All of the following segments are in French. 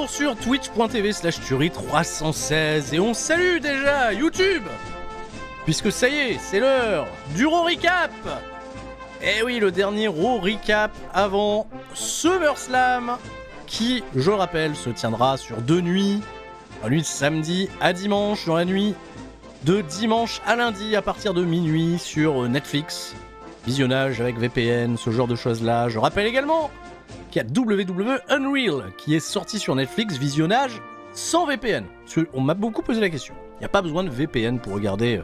retour sur twitch.tv/tuerie316 et on salue déjà YouTube, puisque ça y est, c'est l'heure du Raw Recap. Et oui, le dernier Raw Recap avant SummerSlam, qui, je le rappelle, se tiendra sur 2 nuits, la nuit de samedi à dimanche, dans la nuit de dimanche à lundi à partir de minuit sur Netflix. Visionnage avec VPN, ce genre de choses-là. Je rappelle également qu'il y a WWE Unreal qui est sorti sur Netflix, visionnage sans VPN. Parce qu'on m'a beaucoup posé la question. Il n'y a pas besoin de VPN pour regarder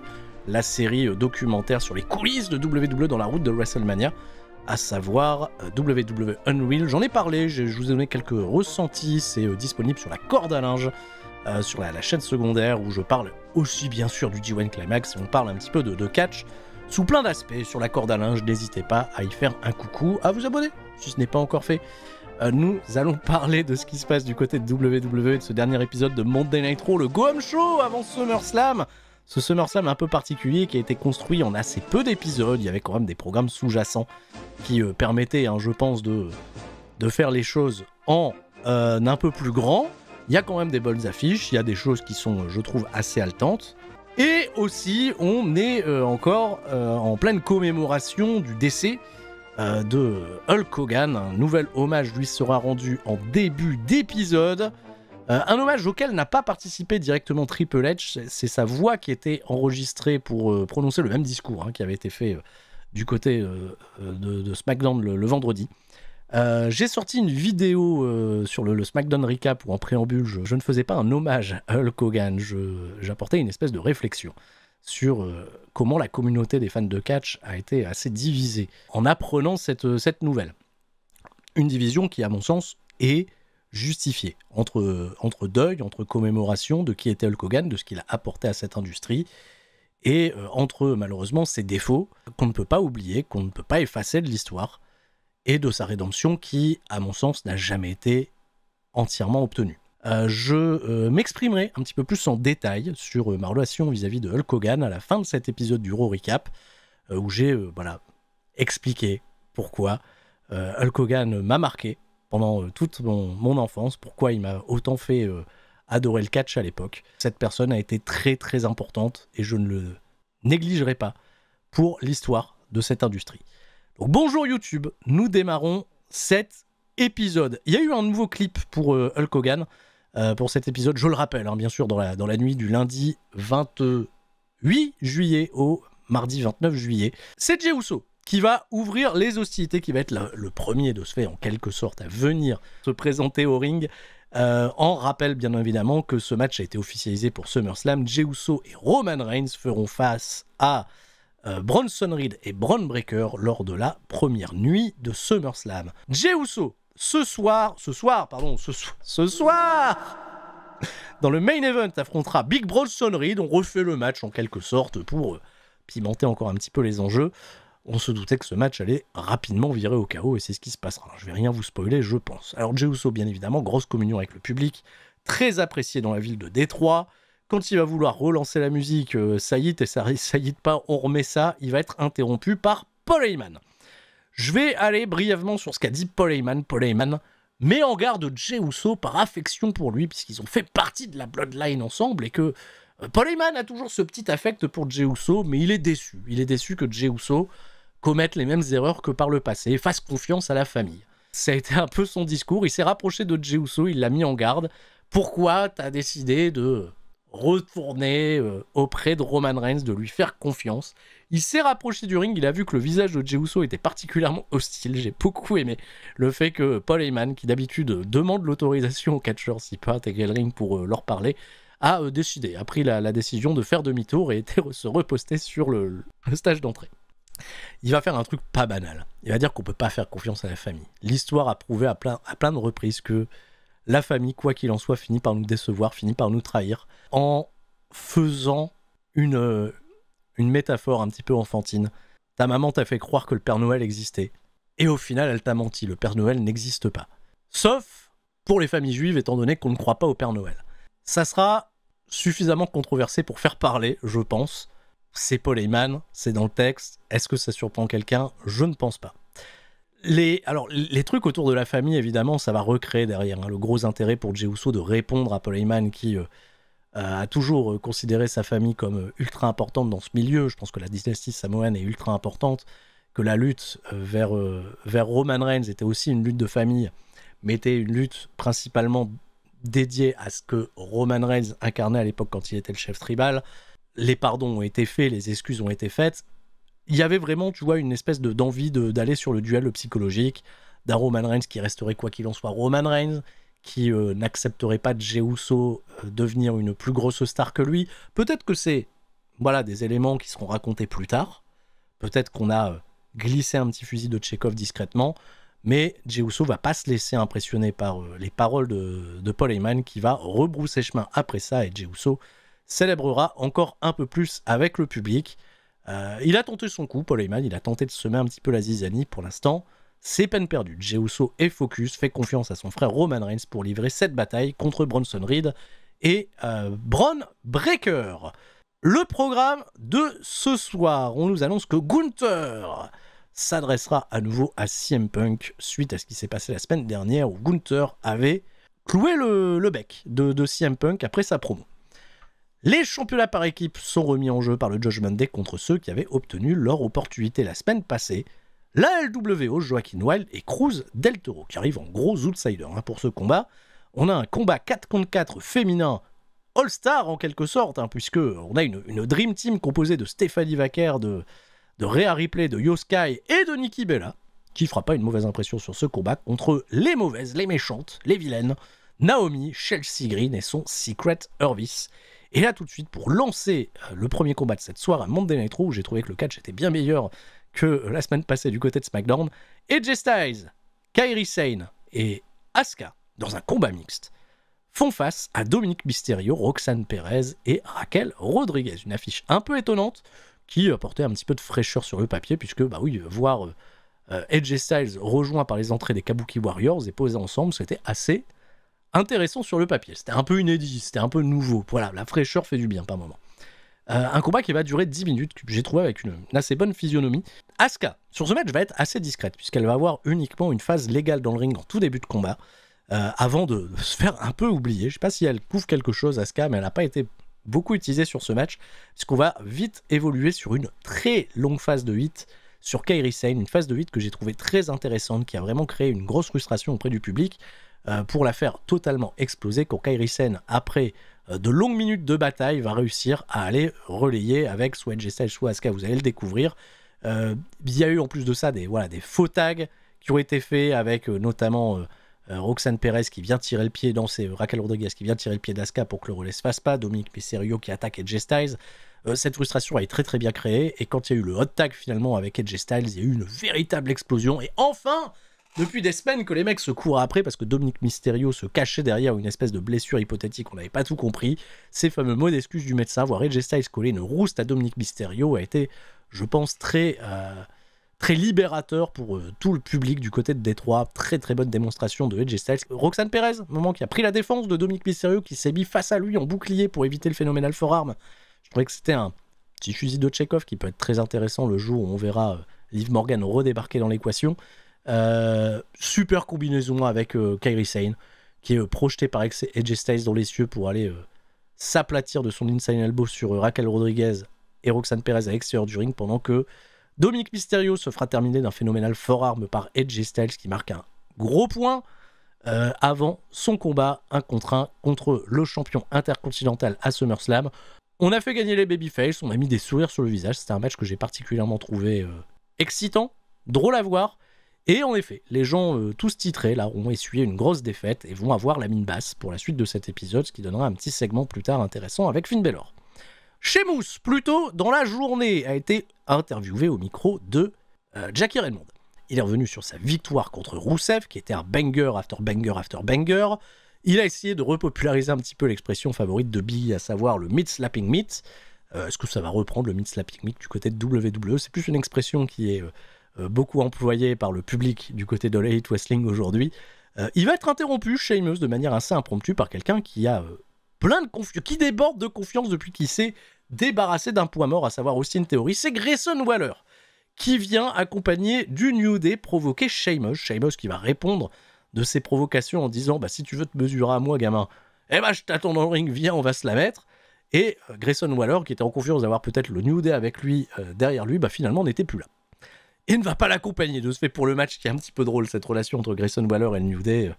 la série documentaire sur les coulisses de WWE dans la route de WrestleMania, à savoir WWE Unreal. J'en ai parlé, je vous ai donné quelques ressentis, c'est disponible sur la corde à linge, sur la chaîne secondaire, où je parle aussi bien sûr du G1 Climax, et on parle un petit peu de catch, sous plein d'aspects sur la corde à linge. N'hésitez pas à y faire un coucou, à vous abonner, si ce n'est pas encore fait. Nous allons parler de ce qui se passe du côté de WWE, de ce dernier épisode de Monday Night Raw, le Go-Home Show avant SummerSlam. Ce SummerSlam un peu particulier qui a été construit en assez peu d'épisodes. Il y avait quand même des programmes sous-jacents qui permettaient, je pense, de faire les choses en un peu plus grand. Il y a quand même des bonnes affiches, il y a des choses qui sont, je trouve, assez haletantes. Et aussi, on est encore en pleine commémoration du décès de Hulk Hogan. Un nouvel hommage lui sera rendu en début d'épisode. Un hommage auquel n'a pas participé directement Triple H. C'est sa voix qui était enregistrée pour prononcer le même discours qui avait été fait du côté de SmackDown le vendredi. J'ai sorti une vidéo sur le SmackDown Recap où en préambule je ne faisais pas un hommage à Hulk Hogan, j'apportais une espèce de réflexion sur comment la communauté des fans de catch a été assez divisée en apprenant cette nouvelle. Une division qui, à mon sens, est justifiée entre deuil, entre commémoration de qui était Hulk Hogan, de ce qu'il a apporté à cette industrie, et entre malheureusement ses défauts qu'on ne peut pas oublier, qu'on ne peut pas effacer de l'histoire, et de sa rédemption qui, à mon sens, n'a jamais été entièrement obtenue. Je m'exprimerai un petit peu plus en détail sur ma relation vis-à-vis de Hulk Hogan à la fin de cet épisode du Raw Recap, où j'ai expliqué pourquoi Hulk Hogan m'a marqué pendant toute mon enfance, pourquoi il m'a autant fait adorer le catch à l'époque. Cette personne a été très très importante et je ne le négligerai pas pour l'histoire de cette industrie. Donc bonjour YouTube, nous démarrons cet épisode. Il y a eu un nouveau clip pour Hulk Hogan pour cet épisode, je le rappelle, bien sûr, dans la nuit du lundi 28 juillet au mardi 29 juillet. C'est Jey Uso qui va ouvrir les hostilités, qui va être le premier de se faire en quelque sorte à venir se présenter au ring. En rappel bien évidemment que ce match a été officialisé pour SummerSlam. Jey Uso et Roman Reigns feront face à Bronson Reed et Bron Breakker lors de la première nuit de SummerSlam. Jey Uso, ce soir, dans le main event, affrontera Big Bronson Reed. On refait le match en quelque sorte pour pimenter encore un petit peu les enjeux. On se doutait que ce match allait rapidement virer au chaos et c'est ce qui se passera. Alors, je vais rien vous spoiler, je pense. Alors Jey Uso, bien évidemment, grosse communion avec le public, très apprécié dans la ville de Détroit. Quand il va vouloir relancer la musique, ça y est pas, on remet ça, il va être interrompu par Paul Heyman. Je vais aller brièvement sur ce qu'a dit Paul Heyman. Paul Heyman met en garde Jey Uso par affection pour lui, puisqu'ils ont fait partie de la Bloodline ensemble, et que Paul Heyman a toujours ce petit affect pour Jey Uso, mais il est déçu. Il est déçu que Jey Uso commette les mêmes erreurs que par le passé, et fasse confiance à la famille. Ça a été un peu son discours, il s'est rapproché de Jey Uso, il l'a mis en garde. Pourquoi t'as décidé de retourner auprès de Roman Reigns, de lui faire confiance? Il s'est rapproché du ring, il a vu que le visage de Jey Uso était particulièrement hostile. J'ai beaucoup aimé le fait que Paul Heyman, qui d'habitude demande l'autorisation aux catcheurs s'il peut intégrer le ring pour leur parler, a décidé, a pris la décision de faire demi-tour et se reposter sur le stage d'entrée. Il va faire un truc pas banal. Il va dire qu'on peut pas faire confiance à la famille. L'histoire a prouvé à plein de reprises que la famille, quoi qu'il en soit, finit par nous décevoir, finit par nous trahir, en faisant une métaphore un petit peu enfantine. Ta maman t'a fait croire que le Père Noël existait, et au final, elle t'a menti, le Père Noël n'existe pas. Sauf pour les familles juives, étant donné qu'on ne croit pas au Père Noël. Ça sera suffisamment controversé pour faire parler, je pense. C'est Paul Heyman, c'est dans le texte. Est-ce que ça surprend quelqu'un? Je ne pense pas. Alors, les trucs autour de la famille, évidemment, ça va recréer derrière, hein, le gros intérêt pour Jey Uso de répondre à Paul Heyman qui a toujours considéré sa famille comme ultra importante dans ce milieu. Je pense que la dynastie samoane est ultra importante, que la lutte vers Roman Reigns était aussi une lutte de famille, mais était une lutte principalement dédiée à ce que Roman Reigns incarnait à l'époque quand il était le chef tribal. Les pardons ont été faits, les excuses ont été faites. Il y avait vraiment, tu vois, une espèce d'envie d'aller sur le duel psychologique d'un Roman Reigns qui resterait quoi qu'il en soit Roman Reigns, qui n'accepterait pas de Jey Uso devenir une plus grosse star que lui. Peut-être que c'est des éléments qui seront racontés plus tard. Peut-être qu'on a glissé un petit fusil de Tchekhov discrètement, mais Jey Uso va pas se laisser impressionner par les paroles de Paul Heyman, qui va rebrousser chemin après ça, et Jey Uso célébrera encore un peu plus avec le public. Il a tenté son coup, Paul Heyman, il a tenté de semer un petit peu la zizanie. Pour l'instant, c'est peine perdue. Jey Uso est focus, fait confiance à son frère Roman Reigns pour livrer cette bataille contre Bronson Reed et Bron Breakker. Le programme de ce soir, on nous annonce que Gunther s'adressera à nouveau à CM Punk suite à ce qui s'est passé la semaine dernière où Gunther avait cloué le bec de CM Punk après sa promo. Les championnats par équipe sont remis en jeu par le Judgment Day contre ceux qui avaient obtenu leur opportunité la semaine passée. La LWO, Joaquin Wilde et Cruz Del Toro, qui arrivent en gros outsiders pour ce combat. On a un combat 4 contre 4 féminin All-Star en quelque sorte, puisque on a une Dream Team composée de Stephanie Vaquer, de Rhea Ripley, de Io Sky et de Nikki Bella, qui fera pas une mauvaise impression sur ce combat, contre les mauvaises, les méchantes, les vilaines, Naomi, Chelsea Green et son Secret Hervis. Et là, tout de suite, pour lancer le premier combat de cette soirée à Monday Night Raw, où j'ai trouvé que le catch était bien meilleur que la semaine passée du côté de SmackDown, AJ Styles, Kairi Sane et Asuka, dans un combat mixte, font face à Dominic Mysterio, Roxanne Perez et Raquel Rodriguez. Une affiche un peu étonnante qui apportait un petit peu de fraîcheur sur le papier, puisque, voir AJ Styles rejoint par les entrées des Kabuki Warriors et posé ensemble, c'était assez intéressant sur le papier. C'était un peu inédit, c'était un peu nouveau. Voilà, la fraîcheur fait du bien par moment. Un combat qui va durer 10 minutes, que j'ai trouvé avec une assez bonne physionomie. Asuka, sur ce match, va être assez discrète, puisqu'elle va avoir uniquement une phase légale dans le ring en tout début de combat, avant de se faire un peu oublier. Je sais pas si elle couvre quelque chose, Asuka, mais elle n'a pas été beaucoup utilisée sur ce match, puisqu'on va vite évoluer sur une très longue phase de hit sur Kairi Sane, une phase de hit que j'ai trouvée très intéressante, qui a vraiment créé une grosse frustration auprès du public, pour la faire totalement exploser, quand Kairi Sane, après de longues minutes de bataille, va réussir à aller relayer avec soit AJ Styles, soit Asuka, vous allez le découvrir. Il y a eu en plus de ça des faux tags qui ont été faits avec notamment Roxanne Perez qui vient tirer le pied, Raquel Rodriguez qui vient tirer le pied d'Asuka pour que le relais se fasse pas, Dominic Mysterio qui attaque AJ Styles. Cette frustration a été très très bien créée, et quand il y a eu le hot tag finalement avec AJ Styles, il y a eu une véritable explosion, et enfin, depuis des semaines que les mecs se courent après parce que Dominic Mysterio se cachait derrière une espèce de blessure hypothétique, on n'avait pas tout compris. Ces fameux mots d'excuse du médecin, voir AJ Styles coller une rouste à Dominic Mysterio, a été, je pense, très libérateur pour tout le public du côté de Détroit. Très très bonne démonstration de AJ Styles. Roxanne Perez, moment qui a pris la défense de Dominic Mysterio, qui s'est mis face à lui en bouclier pour éviter le phénoménal forearm. Je trouvais que c'était un petit fusil de Tchekhov qui peut être très intéressant le jour où on verra Liv Morgan redébarquer dans l'équation. Super combinaison avec Kairi Sane, qui est projeté par AJ Styles dans les cieux pour aller s'aplatir de son inside elbow sur Raquel Rodriguez et Roxanne Perez à l'extérieur du ring, pendant que Dominic Mysterio se fera terminer d'un phénoménal forearm par AJ Styles, qui marque un gros point avant son combat 1 contre 1 contre le champion intercontinental à SummerSlam. On a fait gagner les babyface, on a mis des sourires sur le visage. C'était un match que j'ai particulièrement trouvé excitant, drôle à voir. Et en effet, les gens tous titrés là ont essuyé une grosse défaite et vont avoir la mine basse pour la suite de cet épisode, ce qui donnera un petit segment plus tard intéressant avec Finn Balor. Sheamus, plus tôt dans la journée, a été interviewé au micro de Jackie Raymond. Il est revenu sur sa victoire contre Rusev, qui était un banger after banger after banger. Il a essayé de repopulariser un petit peu l'expression favorite de Biggie, à savoir le meat slapping meat. Est-ce que ça va reprendre le meat slapping meat du côté de WWE? C'est plus une expression qui est beaucoup employée par le public du côté de l'Elite Wrestling aujourd'hui. Il va être interrompu, Sheamus, de manière assez impromptue par quelqu'un qui a plein de confiance, qui déborde de confiance depuis qu'il s'est débarrassé d'un poids mort, à savoir Austin Theory. C'est Grayson Waller qui vient accompagner du New Day provoquer Sheamus. Sheamus qui va répondre de ses provocations en disant « Bah si tu veux te mesurer à moi, gamin, eh ben je t'attends dans le ring, viens, on va se la mettre ». Et Grayson Waller, qui était en confiance d'avoir peut-être le New Day avec lui, derrière lui, bah finalement n'était plus là. Et ne va pas l'accompagner de ce fait pour le match qui est un petit peu drôle, cette relation entre Grayson Waller et le New Day,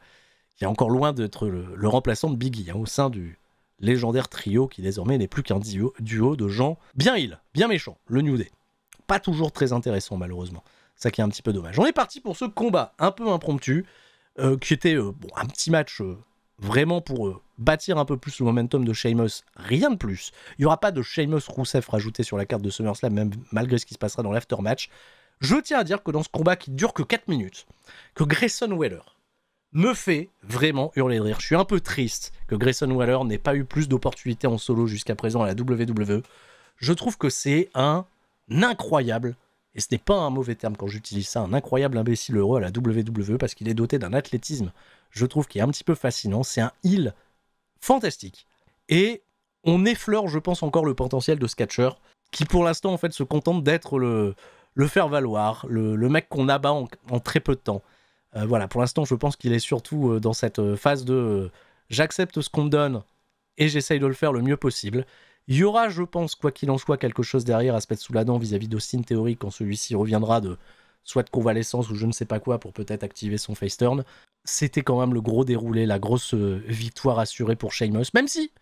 qui est encore loin d'être le remplaçant de Big E, hein, au sein du légendaire trio qui désormais n'est plus qu'un duo de gens bien bien méchants, le New Day. Pas toujours très intéressant malheureusement, ça qui est un petit peu dommage. On est parti pour ce combat un peu impromptu, qui était un petit match vraiment pour bâtir un peu plus le momentum de Sheamus, rien de plus. Il n'y aura pas de Sheamus Rousseff rajouté sur la carte de SummerSlam, même malgré ce qui se passera dans l'aftermatch. Je tiens à dire que dans ce combat qui dure que 4 minutes, que Grayson Waller me fait vraiment hurler de rire. Je suis un peu triste que Grayson Waller n'ait pas eu plus d'opportunités en solo jusqu'à présent à la WWE. Je trouve que c'est un incroyable, et ce n'est pas un mauvais terme quand j'utilise ça, un incroyable imbécile heureux à la WWE parce qu'il est doté d'un athlétisme, je trouve, qui est un petit peu fascinant. C'est un heel fantastique. Et on effleure, je pense, encore le potentiel de ce catcheur qui, pour l'instant, en fait, se contente d'être le faire-valoir, le mec qu'on abat en très peu de temps. Voilà, pour l'instant, je pense qu'il est surtout dans cette phase de j'accepte ce qu'on me donne et j'essaye de le faire le mieux possible. Il y aura, je pense, quoi qu'il en soit, quelque chose derrière à se mettre sous la dent vis-à-vis d'Austin Theory quand celui-ci reviendra de soit de convalescence ou je ne sais pas quoi pour peut-être activer son face turn. C'était quand même le gros déroulé, la grosse victoire assurée pour Sheamus, même si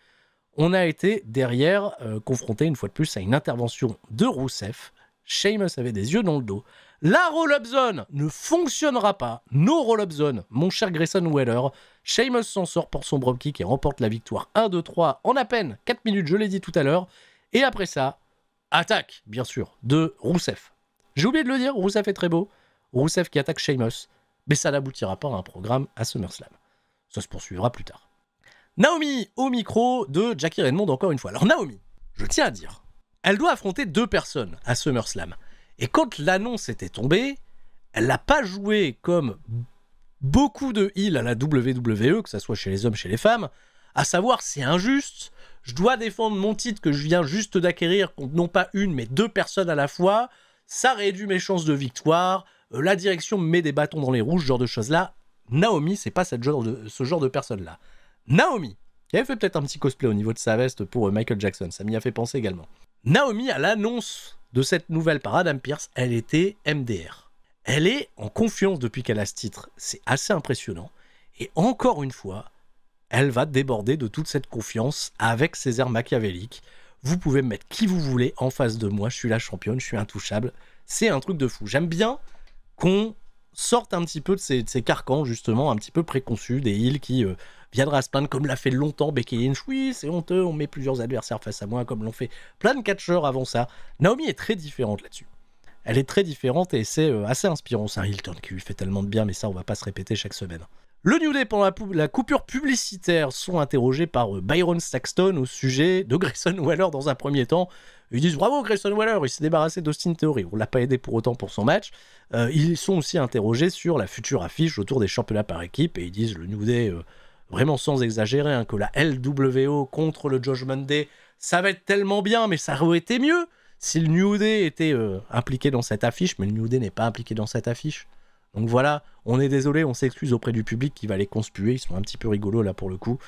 on a été derrière confronté une fois de plus à une intervention de Rousseff. Sheamus avait des yeux dans le dos. La roll-up zone ne fonctionnera pas. No roll-up zone, mon cher Grayson Waller. Sheamus s'en sort pour son dropkick et remporte la victoire 1-2-3 en à peine 4 minutes, je l'ai dit tout à l'heure. Et après ça, attaque, bien sûr, de Rousseff. J'ai oublié de le dire, Rousseff est très beau. Rousseff qui attaque Sheamus. Mais ça n'aboutira pas à un programme à SummerSlam. Ça se poursuivra plus tard. Naomi au micro de Jackie Redmond encore une fois. Alors Naomi, je tiens à dire, elle doit affronter 2 personnes à SummerSlam. Et quand l'annonce était tombée, elle l'a pas joué comme beaucoup de heels à la WWE, que ce soit chez les hommes, chez les femmes, à savoir c'est injuste, je dois défendre mon titre que je viens juste d'acquérir contre non pas une mais 2 personnes à la fois, ça réduit mes chances de victoire, la direction me met des bâtons dans les roues, ce genre de choses-là. Naomi, c'est pas ce genre de personne-là. Naomi, qui avait fait peut-être un petit cosplay au niveau de sa veste pour Michael Jackson, ça m'y a fait penser également. Naomi, à l'annonce de cette nouvelle par Adam Pearce, elle était MDR. Elle est en confiance depuis qu'elle a ce titre, c'est assez impressionnant. Et encore une fois, elle va déborder de toute cette confiance avec ses airs machiavéliques. Vous pouvez me mettre qui vous voulez en face de moi, je suis la championne, je suis intouchable. C'est un truc de fou. J'aime bien qu'on sorte un petit peu de ces carcans, justement, un petit peu préconçus, des heels qui viendra se plaindre, comme l'a fait longtemps Becky Lynch. Oui, c'est honteux, on met plusieurs adversaires face à moi, comme l'ont fait plein de catcheurs avant ça. Naomi est très différente là-dessus. Elle est très différente et c'est assez inspirant. C'est un Hilton qui lui fait tellement de bien, mais ça, on va pas se répéter chaque semaine. Le New Day, pendant la coupure publicitaire, sont interrogés par Byron Saxton au sujet de Grayson Waller dans un premier temps. Ils disent « Bravo Grayson Waller, il s'est débarrassé d'Austin Theory. » On l'a pas aidé pour autant pour son match. Ils sont aussi interrogés sur la future affiche autour des championnats par équipe et ils disent « Le New Day... vraiment sans exagérer, hein, que la LWO contre le Judgment Day, ça va être tellement bien, mais ça aurait été mieux si le New Day était impliqué dans cette affiche, mais le New Day n'est pas impliqué dans cette affiche. Donc voilà, on est désolé, on s'excuse auprès du public qui va les conspuer, ils sont un petit peu rigolos là pour le coup,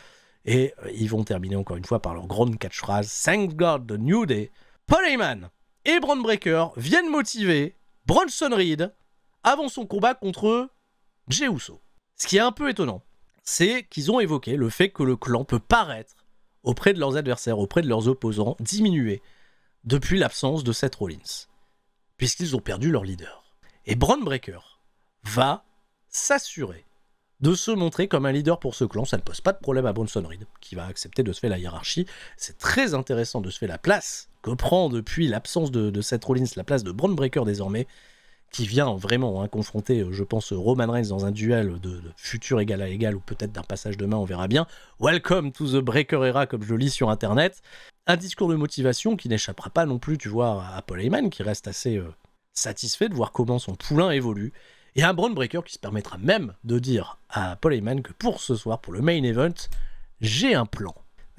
et ils vont terminer encore une fois par leur grande catchphrase « Thank God the New Day ». Paul Heyman et Bron Breakker viennent motiver Bronson Reed avant son combat contre Jey Uso. Ce qui est un peu étonnant, c'est qu'ils ont évoqué le fait que le clan peut paraître auprès de leurs adversaires, auprès de leurs opposants, diminuer depuis l'absence de Seth Rollins, puisqu'ils ont perdu leur leader. Et Bron Breakker va s'assurer de se montrer comme un leader pour ce clan. Ça ne pose pas de problème à Bronson Reed, qui va accepter de se faire la hiérarchie. C'est très intéressant de se faire la place que prend depuis l'absence de Seth Rollins, la place de Bron Breakker désormais, qui vient vraiment confronter, je pense, Roman Reigns dans un duel de futur égal à égal, ou peut-être d'un passage de main, on verra bien. Welcome to the Breaker Era, comme je lis sur Internet. Un discours de motivation qui n'échappera pas non plus, tu vois, à Paul Heyman, qui reste assez satisfait de voir comment son poulain évolue. Et un Bron Breakker qui se permettra même de dire à Paul Heyman que pour ce soir, pour le main event, j'ai un plan.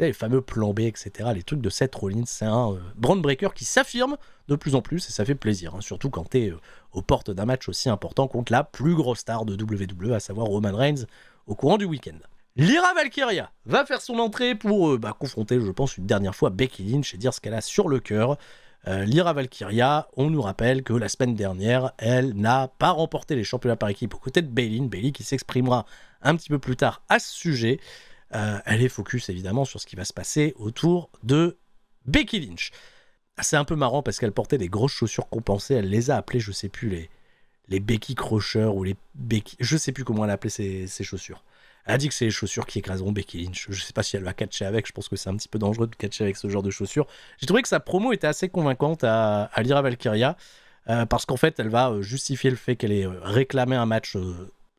Les fameux plans B, etc. Les trucs de Seth Rollins, c'est un brand breaker qui s'affirme de plus en plus et ça fait plaisir, hein, surtout quand t'es aux portes d'un match aussi important contre la plus grosse star de WWE, à savoir Roman Reigns, au courant du week-end. Lyra Valkyria va faire son entrée pour confronter, je pense, une dernière fois Becky Lynch et dire ce qu'elle a sur le cœur. Lyra Valkyria, on nous rappelle que la semaine dernière, elle n'a pas remporté les championnats par équipe aux côtés de Bayley qui s'exprimera un petit peu plus tard à ce sujet. Elle est focus évidemment sur ce qui va se passer autour de Becky Lynch. C'est un peu marrant parce qu'elle portait des grosses chaussures compensées, elle les a appelées, je sais plus, les Becky Crusher ou les Becky... Je sais plus comment elle a appelé ces chaussures. Elle a dit que c'est les chaussures qui écraseront Becky Lynch. Je sais pas si elle va catcher avec, je pense que c'est un petit peu dangereux de catcher avec ce genre de chaussures. J'ai trouvé que sa promo était assez convaincante à Lyra Valkyria, parce qu'en fait elle va justifier le fait qu'elle ait réclamé un match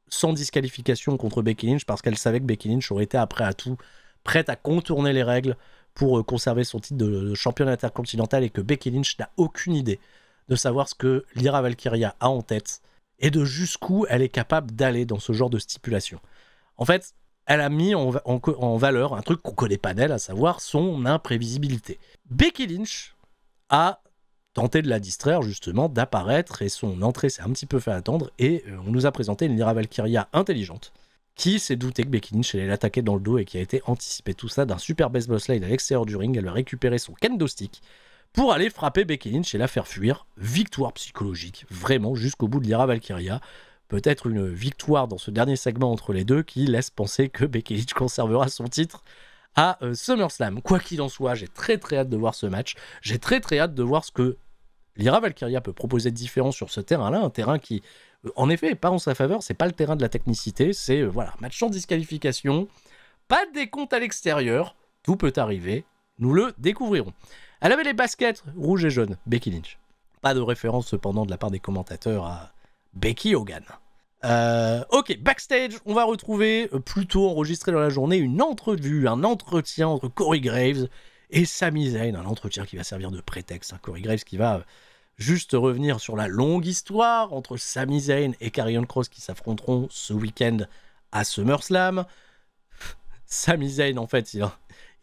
sans disqualification contre Becky Lynch, parce qu'elle savait que Becky Lynch aurait été après à tout, prête à contourner les règles pour conserver son titre de championne intercontinentale, et que Becky Lynch n'a aucune idée de savoir ce que Lyra Valkyria a en tête et de jusqu'où elle est capable d'aller dans ce genre de stipulation. En fait, elle a mis en valeur un truc qu'on connaît pas d'elle, à savoir son imprévisibilité. Becky Lynch a tenté de la distraire justement, d'apparaître, et son entrée s'est un petit peu fait attendre, et on nous a présenté une Lyra Valkyria intelligente, qui s'est douté que Becky Lynch allait l'attaquer dans le dos et qui a été anticipé tout ça d'un super baseball slide à l'extérieur du ring. Elle va récupérer son kendo stick pour aller frapper Becky Lynch et la faire fuir. Victoire psychologique, vraiment, jusqu'au bout de Lyra Valkyria. Peut-être une victoire dans ce dernier segment entre les deux qui laisse penser que Becky Lynch conservera son titre à SummerSlam. Quoi qu'il en soit, j'ai très très hâte de voir ce match. J'ai très très hâte de voir ce que Lyra Valkyria peut proposer de différent sur ce terrain-là, un terrain qui, en effet, n'est pas en sa faveur. C'est pas le terrain de la technicité, c'est voilà, match sans disqualification, pas de décompte à l'extérieur, tout peut arriver, nous le découvrirons. Elle avait les baskets rouges et jaunes, Becky Lynch. Pas de référence cependant de la part des commentateurs à Becky Hogan. Ok, backstage, on va retrouver, plutôt enregistré dans la journée, une entrevue, un entretien entre Corey Graves et Sami Zayn, un entretien qui va servir de prétexte. Corey Graves qui va juste revenir sur la longue histoire entre Sami Zayn et Karrion Kross qui s'affronteront ce week-end à SummerSlam. Sami Zayn, en fait,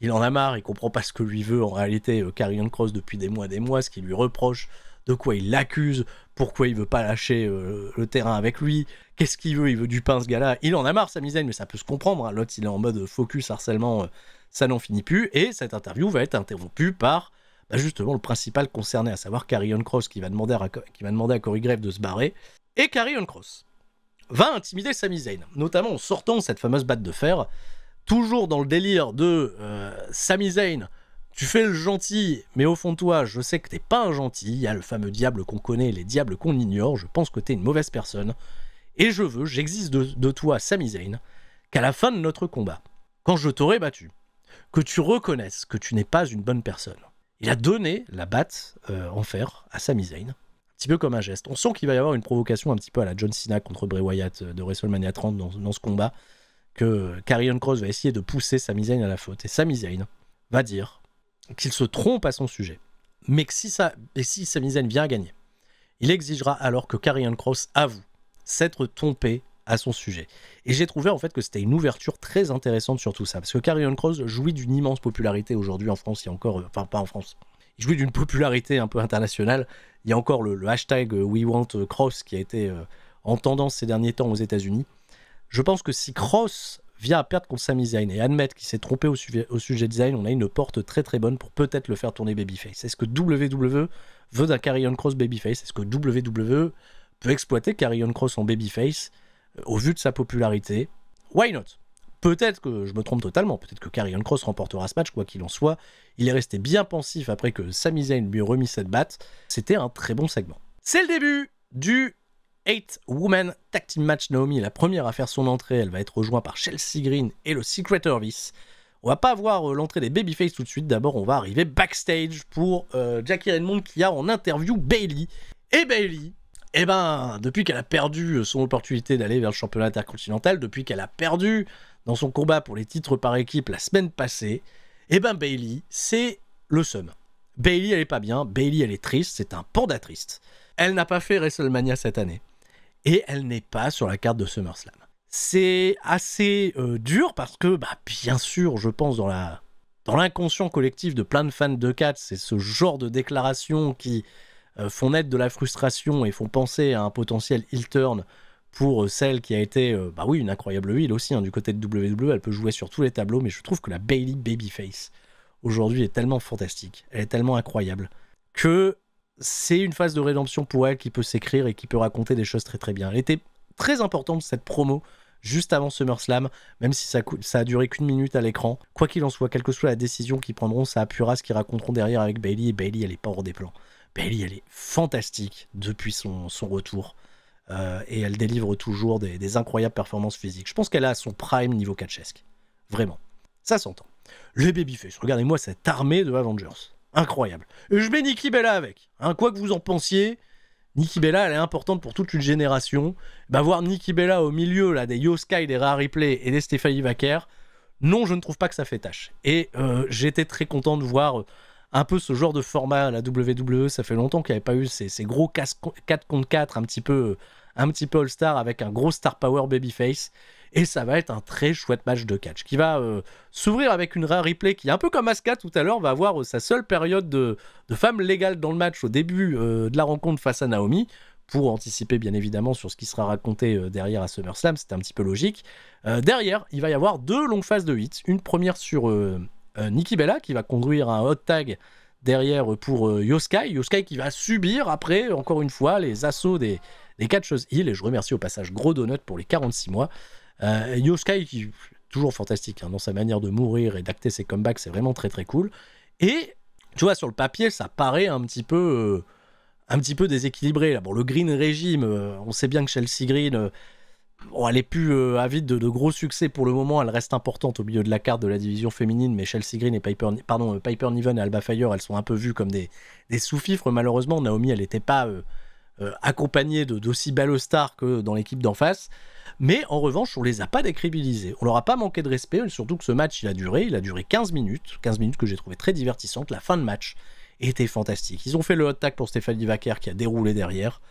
il en a marre, il comprend pas ce que lui veut en réalité Karrion Kross depuis des mois, ce qu'il lui reproche, de quoi il l'accuse, pourquoi il veut pas lâcher le terrain avec lui, qu'est-ce qu'il veut, il veut du pain ce gars-là, il en a marre Sami Zayn, mais ça peut se comprendre, hein. L'autre il est en mode focus harcèlement, ça n'en finit plus, et cette interview va être interrompue par justement le principal concerné, à savoir Karrion Kross qui va demander à Corey Graves de se barrer, et Karrion Kross va intimider Sami Zayn, notamment en sortant cette fameuse batte de fer, toujours dans le délire de Sami Zayn, tu fais le gentil, mais au fond de toi, je sais que t'es pas un gentil, il y a le fameux diable qu'on connaît, les diables qu'on ignore, je pense que t'es une mauvaise personne, et j'existe de toi, Sami Zayn, qu'à la fin de notre combat, quand je t'aurai battu, que tu reconnaisses que tu n'es pas une bonne personne. Il a donné la batte en fer à Sami Zayn, un petit peu comme un geste. On sent qu'il va y avoir une provocation un petit peu à la John Cena contre Bray Wyatt de WrestleMania 30 dans ce combat, que Karrion Kross va essayer de pousser Sami Zayn à la faute. Et Sami Zayn va dire qu'il se trompe à son sujet, mais que si Sami Zayn vient à gagner, il exigera alors que Karrion Kross avoue s'être trompé à son sujet. Et j'ai trouvé en fait que c'était une ouverture très intéressante sur tout ça, parce que Karrion Kross jouit d'une immense popularité aujourd'hui en France, il y a encore, enfin pas en France, il jouit d'une popularité un peu internationale, il y a encore le hashtag We Want Kross qui a été en tendance ces derniers temps aux États-Unis. Je pense que si Kross vient à perdre contre Sami Zayn et admettre qu'il s'est trompé au sujet de Zayn, on a une porte très très bonne pour peut-être le faire tourner babyface. Est-ce que WWE veut d'un Karrion Kross babyface? Est-ce que WWE peut exploiter Karrion Kross en babyface au vu de sa popularité? Why not? Peut-être que je me trompe totalement, peut-être que Karrion Kross remportera ce match, quoi qu'il en soit. Il est resté bien pensif après que Sami Zayn lui ait remis cette batte. C'était un très bon segment. C'est le début du 8-Woman Tag Team Match. Naomi est la première à faire son entrée, elle va être rejointe par Chelsea Green et le Secret Service. On va pas voir l'entrée des Babyface tout de suite, d'abord on va arriver backstage pour Jackie Redmond qui a en interview Bayley. Et Bayley, depuis qu'elle a perdu son opportunité d'aller vers le championnat intercontinental, depuis qu'elle a perdu dans son combat pour les titres par équipe la semaine passée, Bayley, c'est le seum. Bayley, elle est pas bien, Bayley, elle est triste, c'est un panda triste. Elle n'a pas fait WrestleMania cette année. Et elle n'est pas sur la carte de SummerSlam. C'est assez dur parce que, bien sûr, je pense dans dans l'inconscient collectif de plein de fans de catch, c'est ce genre de déclarations qui font naître de la frustration et font penser à un potentiel heel turn pour celle qui a été, bah oui, une incroyable heel aussi, hein, du côté de WWE, elle peut jouer sur tous les tableaux, mais je trouve que la Bayley Babyface, aujourd'hui, est tellement fantastique, elle est tellement incroyable, que c'est une phase de rédemption pour elle qui peut s'écrire et qui peut raconter des choses très très bien. Elle était très importante, cette promo, juste avant SummerSlam, même si ça a duré qu'une minute à l'écran. Quoi qu'il en soit, quelle que soit la décision qu'ils prendront, ça appuiera ce qu'ils raconteront derrière avec Bayley, et Bayley, elle est pas hors des plans. Bayley, elle est fantastique depuis son retour. Et elle délivre toujours des incroyables performances physiques. Je pense qu'elle a son prime niveau catchesque. Vraiment. Ça s'entend. Les babyface, regardez-moi cette armée de Avengers. Incroyable. Et je mets Nikki Bella avec. Hein, quoi que vous en pensiez, Nikki Bella, elle est importante pour toute une génération. Bah, voir Nikki Bella au milieu là, des Io Sky, des Rhea Ripley et des Stephanie Vaquer, non, je ne trouve pas que ça fait tâche. Et j'étais très content de voir un peu ce genre de format à la WWE. Ça fait longtemps qu'il n'y avait pas eu ces gros 4 contre 4 un petit peu All-Star avec un gros star power babyface. Et ça va être un très chouette match de catch qui va s'ouvrir avec une Rhea Ripley qui, un peu comme Asuka tout à l'heure, va avoir sa seule période de femme légale dans le match au début de la rencontre face à Naomi, pour anticiper bien évidemment sur ce qui sera raconté derrière à SummerSlam. C'était un petit peu logique. Derrière, il va y avoir 2 longues phases de hits. Une première sur Nikki Bella qui va conduire un hot tag derrière pour Io Sky. Io Sky qui va subir après, encore une fois, les assauts des catcheuses heel. Et je remercie au passage Gros Donut pour les 46 mois. Io Sky qui est toujours fantastique hein, dans sa manière de mourir et d'acter ses comebacks, c'est vraiment très très cool. Et tu vois, sur le papier, ça paraît un petit peu déséquilibré. Là. Bon, le Green Régime, on sait bien que Chelsea Green, elle est plus avide de gros succès pour le moment. Elle reste importante au milieu de la carte de la division féminine, mais Chelsea Green et Piper Niven et Alba Fire, elles sont un peu vues comme des sous-fifres. Malheureusement, Naomi, elle n'était pas accompagnée d'aussi belles stars que dans l'équipe d'en face. Mais en revanche, on les a pas décrédibilisés. On leur a pas manqué de respect, surtout que ce match, il a duré 15 minutes que j'ai trouvé très divertissantes. La fin de match était fantastique. Ils ont fait le hot tag pour Stephanie Vaquer qui a déroulé derrière.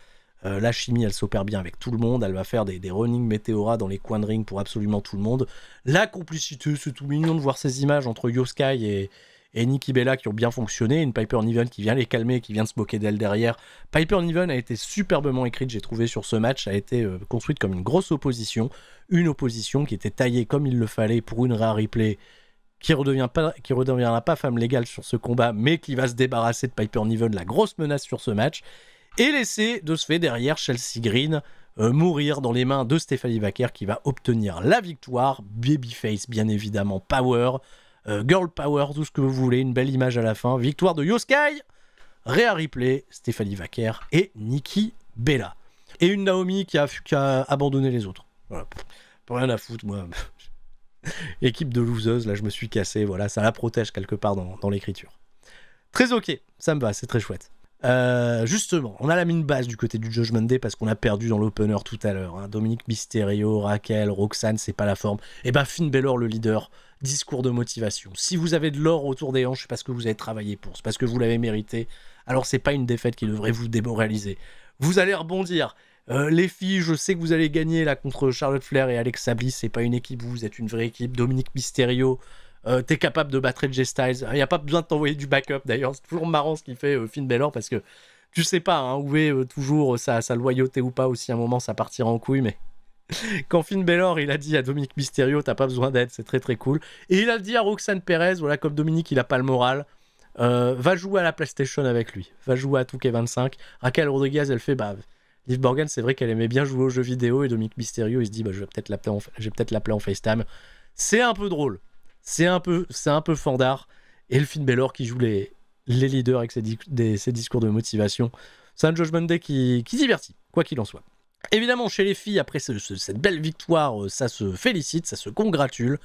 La chimie, elle s'opère bien avec tout le monde. Elle va faire des running météoras dans les coins de ring pour absolument tout le monde. La complicité, c'est tout mignon de voir ces images entre Io Sky et Nikki Bella qui ont bien fonctionné. Une Piper Niven qui vient les calmer, qui vient de se moquer d'elle derrière. Piper Niven a été superbement écrite, j'ai trouvé, sur ce match. A été construite comme une grosse opposition. Une opposition qui était taillée comme il le fallait pour une Rhea Ripley qui redeviendra pas femme légale sur ce combat, mais qui va se débarrasser de Piper Niven, la grosse menace sur ce match. Et laisser de ce fait derrière Chelsea Green mourir dans les mains de Stephanie Vaquer qui va obtenir la victoire. Babyface, bien évidemment, power. Girl power, tout ce que vous voulez, une belle image à la fin. Victoire de Io Sky, Rhea Ripley, Stephanie Vaquer et Nikki Bella. Et une Naomi qui a abandonné les autres. Voilà. Pas rien à foutre, moi. Équipe de loseuses, là je me suis cassé, voilà, ça la protège quelque part dans l'écriture. Très ok, ça me va, c'est très chouette. Justement, on a la mine basse du côté du Judgment Day parce qu'on a perdu dans l'opener tout à l'heure. Hein. Dominique Mysterio, Raquel, Roxanne, c'est pas la forme. Et ben Finn Balor, le leader, discours de motivation. Si vous avez de l'or autour des hanches, c'est parce que vous avez travaillé pour, c'est parce que vous l'avez mérité. Alors c'est pas une défaite qui devrait vous démoraliser. Vous allez rebondir. Les filles, je sais que vous allez gagner là contre Charlotte Flair et Alexa Bliss. C'est pas une équipe, vous êtes une vraie équipe. Dominique Mysterio, t'es capable de battre AJ Styles. Il n'y a pas besoin de t'envoyer du backup d'ailleurs. C'est toujours marrant ce qu'il fait Finn Balor parce que tu sais pas hein, où est toujours sa loyauté ou pas. Aussi, à un moment, ça partira en couille. Mais quand Finn Balor il a dit à Dominique Mysterio, t'as pas besoin d'aide, c'est très très cool. Et il a dit à Roxanne Perez, voilà, comme Dominique il a pas le moral. Va jouer à la PlayStation avec lui. Va jouer à 2K25. Raquel Rodriguez, elle fait Liv Morgan, c'est vrai qu'elle aimait bien jouer aux jeux vidéo et Dominique Mysterio, il se dit je vais peut-être l'appeler en FaceTime. C'est un peu drôle. C'est un peu fandard. Et le Finn Balor qui joue les leaders avec ses discours de motivation. C'est un Judgment Day qui divertit, quoi qu'il en soit. Évidemment, chez les filles, après cette belle victoire, ça se félicite, ça se congratule.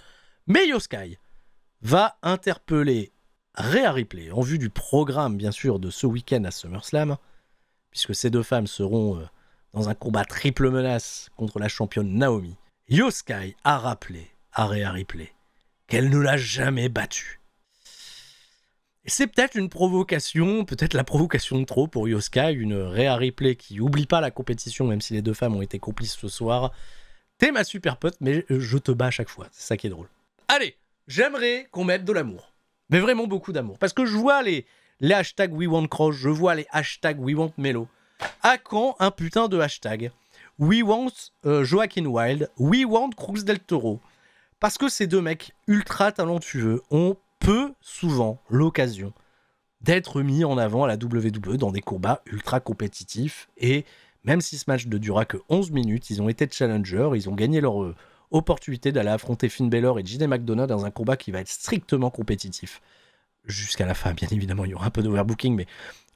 Mais Io Sky va interpeller Rhea Ripley en vue du programme, bien sûr, de ce week-end à SummerSlam, puisque ces deux femmes seront dans un combat triple menace contre la championne Naomi. Io Sky a rappelé à Rhea Ripley qu'elle ne l'a jamais battue. Et c'est peut-être une provocation, peut-être la provocation de trop pour Io Sky, une Rhea Ripley qui oublie pas la compétition, même si les deux femmes ont été complices ce soir. T'es ma super pote, mais je te bats à chaque fois, c'est ça qui est drôle. Allez, j'aimerais qu'on mette de l'amour. Mais vraiment beaucoup d'amour. Parce que je vois les hashtags We Want Cross, je vois les hashtags We Want Melo. À quand un putain de hashtag We Want Joaquin Wilde, We Want Cruz del Toro. Parce que ces deux mecs ultra talentueux ont peu souvent l'occasion d'être mis en avant à la WWE dans des combats ultra compétitifs. Et même si ce match ne dura que 11 minutes, ils ont été challengers, ils ont gagné leur opportunité d'aller affronter Finn Balor et JD McDonough dans un combat qui va être strictement compétitif. Jusqu'à la fin, bien évidemment, il y aura un peu d'overbooking, mais